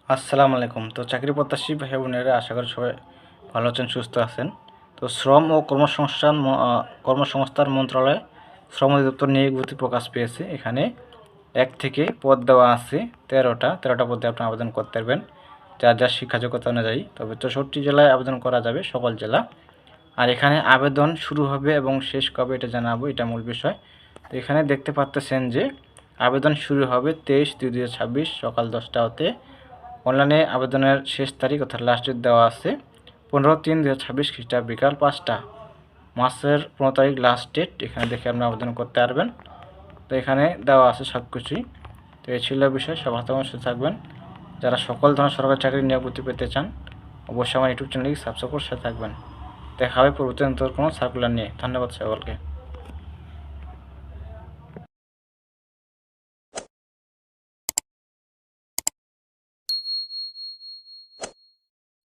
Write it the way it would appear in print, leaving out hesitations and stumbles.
আসসালামু আলাইকুম। তো চাকরি প্রত্যাশী ভাই বোনেরা, আশা করি সবাই ভালো আছেন, সুস্থ আছেন। তো শ্রম ও কর্মসংস্থান মন্ত্রণালয় শ্রম অধিদপ্তর নিয়োগ বিজ্ঞপ্তি প্রকাশ পেয়েছে। এখানে 1 থেকে পদ দেওয়া আছে 13টা পদে আপনি আবেদন করতে পারবেন যার যার শিক্ষাযোগ্যতা অনুযায়ী। তবে 64 জেলায় আবেদন করা যাবে, সকল জেলা। আর এখানে আবেদন শুরু হবে এবং শেষ কবে এটা জানাবো, এটা মূল বিষয়। তো এখানে দেখতে পাচ্ছেন যে আবেদন শুরু হবে 23/2/2026 সকাল 10টা হতে। অনলাইনে আবেদনের শেষ তারিখ অর্থাৎ লাস্ট ডেট দেওয়া আছে 15/3/2026 খ্রিস্টাব্দ বিকাল 5টা। মাসের 15 তারিখ লাস্ট ডেট। এখানে দেখে আপনি আবেদন করতে পারবেন। তো এখানে দেওয়া আছে সব কিছুই। তো এই ছিল বিষয়। সবার সুস্থ থাকবেন। যারা সকল ধরনের সরকারি চাকরি নিয়োগ পেতে চান অবশ্যই আমার ইউটিউব চ্যানেলটি সাবস্ক্রাইব করে সাথে থাকবেন। দেখা হবে পরবর্তী কোনো সার্কুলার নিয়ে। ধন্যবাদ সকলকে।